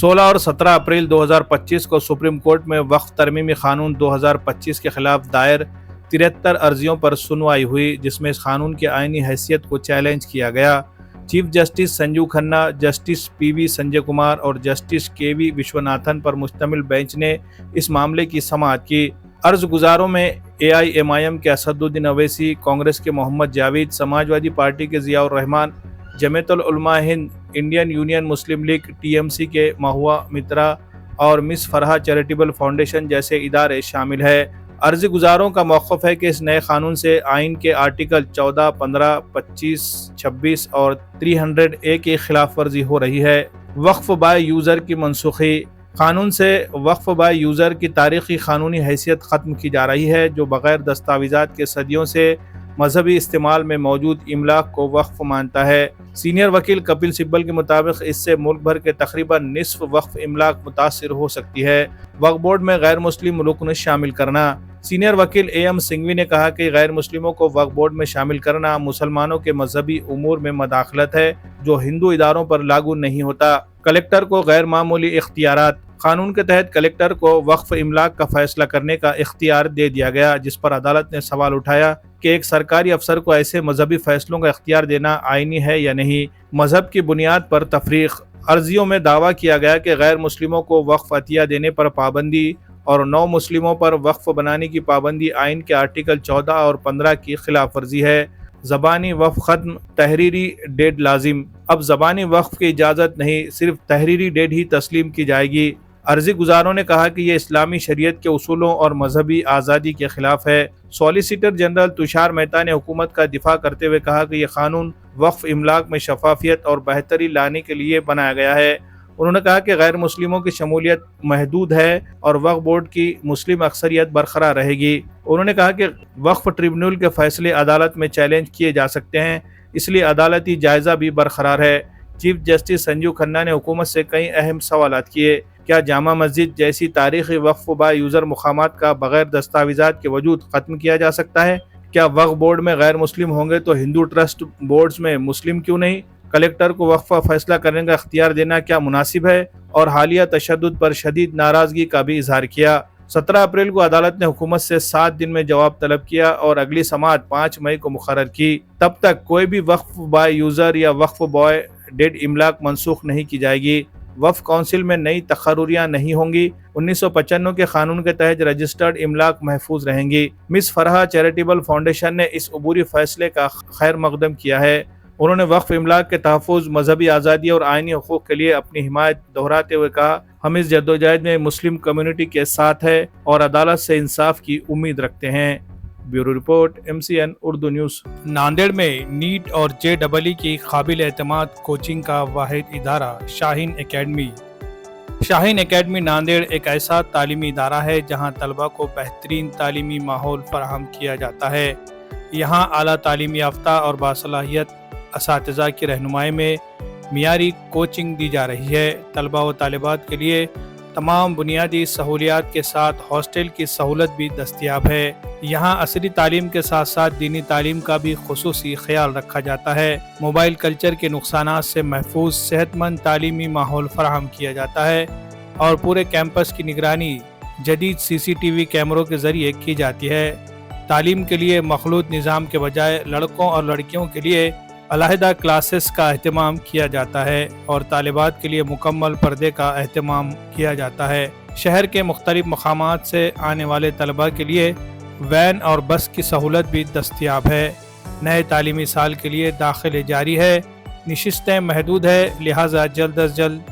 16 और 17 अप्रैल 2025 को supreme court में वक्फ तरमीमी कानून 2025 के खिलाफ दायर 73 अर्जियों पर सुनवाई हुई, जिसमें इस कानून की आईनी हैसियत को चैलेंज किया गया। Chief justice Sanjeev Khanna, justice PV Sanjay Kumar और जस्टिस केवी विश्वनाथन पर मुश्तमिल बेंच ने इस मामले की समाअत की। अर्ज गुजारों में AIMIM के असदुद्दीन अवैसी, कांग्रेस के मोहम्मद जावेद, समाजवादी पार्टी के जियाउर रहमान, जमीयतुल उलमा हिंद, इंडियन यूनियन मुस्लिम लीग TMC के महुआ मित्रा और मिस फरहा चैरिटेबल फाउंडेशन जैसे इदारे शामिल है। अर्जी गुजारों का मौक़िफ़ है कि इस नए कानून से आइन के आर्टिकल 14, 15, 25, 26 और 300A की खिलाफ वर्जी हो रही है। वक्फ बाय यूज़र की मनसूखी। कानून से वक्फ बाय यूज़र की तारीख़ी कानूनी हैसियत ख़त्म की जा रही है, जो बग़ैर दस्तावेज़ात के सदियों से मजहबी इस्तेमाल में मौजूद इमलाक को वक्फ मानता है। सीनियर वकील कपिल सिब्बल के मुताबिक इससे मुल्क भर के तकरीबन निस्फ वक्फ इमलाक मुतासिर हो सकती है। वक्फ बोर्ड में गैर मुस्लिम रुकन शामिल करना। सीनियर वकील AM सिंघवी ने कहा कि गैर मुस्लिमों को वक्फ बोर्ड में शामिल करना मुसलमानों के मजहबी उमूर में मदाखलत है, जो हिंदू इदारों पर लागू नहीं होता। कलेक्टर को गैर मामूली इख्तियारात। कानून के तहत कलेक्टर को वक्फ इमलाक का फैसला करने का इख्तियार दे दिया गया, जिस पर अदालत ने सवाल उठाया कि एक सरकारी अफसर को ऐसे मजहबी फैसलों का इख्तियार देना आईनी है या नहीं। मजहब की बुनियाद पर तफरीक। अर्जियों में दावा किया गया कि गैर मुस्लिमों को वक्फ अतिया देने पर पाबंदी और नौ मुस्लिमों पर वक्फ बनाने की पाबंदी आइन के आर्टिकल 14 और 15 की खिलाफ वर्जी है। ज़बानी वक्फ ख़त्म, तहरीरी डेड लाजिम। अब ज़बानी वक्फ की इजाज़त नहीं, सिर्फ तहरीरी डेड ही तस्लीम की जाएगी। अर्जी गुजारों ने कहा कि यह इस्लामी शरीयत के उसूलों और मजहबी आज़ादी के खिलाफ है। सॉलिसिटर जनरल तुषार मेहता ने हुकूमत का दिफा करते हुए कहा कि यह कानून वक्फ इमलाक में शफाफियत और बेहतरी लाने के लिए बनाया गया है। उन्होंने कहा कि गैर मुस्लिमों की शमूलियत महदूद है और वक्फ बोर्ड की मुस्लिम अक्सरियत बरकरार रहेगी। उन्होंने कहा कि वक्फ ट्रिब्यूनल के फैसले अदालत में चैलेंज किए जा सकते हैं, इसलिए अदालती जायज़ा भी बरकरार है। चीफ जस्टिस संजीव खन्ना ने हुकूमत से कई अहम सवालात किए। क्या जामा मस्जिद जैसी तारीख़ी वक्फ बाय यूज़र मुकामात का बग़ैर दस्तावेज़ात के वजूद ख़त्म किया जा सकता है? क्या वक्फ बोर्ड में गैर मुस्लिम होंगे तो हिंदू ट्रस्ट बोर्ड्स में मुस्लिम क्यों नहीं? कलेक्टर को वक्फ फैसला करने का इख्तियार देना क्या मुनासिब है? और हालिया तशद्दुद पर शदीद नाराज़गी का भी इजहार किया। 17 अप्रैल को अदालत ने हुकूमत से 7 दिन में जवाब तलब किया और अगली समाअत 5 मई को मुकर्रर की। तब तक कोई भी वक्फ बाय यूज़र या वक्फ बॉय डेड इमलाक मनसूख नहीं की जाएगी। वक्फ काउंसिल में नई तकर्रुरियाँ नहीं होंगी। 1995 के कानून के तहत रजिस्टर्ड इमलाक महफूज रहेंगी। मिस फरहा चैरिटेबल फाउंडेशन ने इस अबूरी फैसले का खैर मकदम किया है। उन्होंने वक्फ इमलाक के तहफ़्फ़ुज़, मजहबी आज़ादी और आइनी हुकूक़ के लिए अपनी हिमायत दोहराते हुए कहा, हम इस जद्दोजहद में मुस्लिम कम्युनिटी के साथ है और अदालत से इंसाफ की उम्मीद रखते हैं। Bureau report, MCN Urdu news. Nanded में नीट और JEE की काबिल एतमाद कोचिंग का वाहिद इदारा शाहीन एकेडमी। शाहीन एकेडमी नांदेड़ एक ऐसा तालीमी इदारा है जहां तलबा को बेहतरीन तालीमी माहौल फराहम किया जाता है। यहां आला तालीमी याफ्ता और बासलाहियत असातिज़ा की रहनुमाई में मियारी कोचिंग दी जा रही है। तलबा व तालिबात के लिए तमाम बुनियादी सहूलियात के साथ हॉस्टल की सहूलत भी दस्तयाब है। यहाँ असरी तालीम के साथ साथ दीनी तालीम का भी खुसूसी ख्याल रखा जाता है। मोबाइल कल्चर के नुकसानात से महफूज सेहतमंद तालीमी माहौल फराहम किया जाता है और पूरे कैंपस की निगरानी जदीद CCTV कैमरों के ज़रिए की जाती है। तालीम के लिए मखलूत निज़ाम के बजाय लड़कों और लड़कियों के लिए अलहदा क्लासेस का अहतमाम किया जाता है और तालिबात के लिए मुकम्मल पर्दे का अहतमाम किया जाता है। शहर के मुख्तलिफ मकामात से आने वाले तलबा के लिए वैन और बस की सहूलत भी दस्तयाब है। नए तालीमी साल के लिए दाखिले जारी है। नशिस्तें महदूद है, लिहाजा जल्द अज जल्द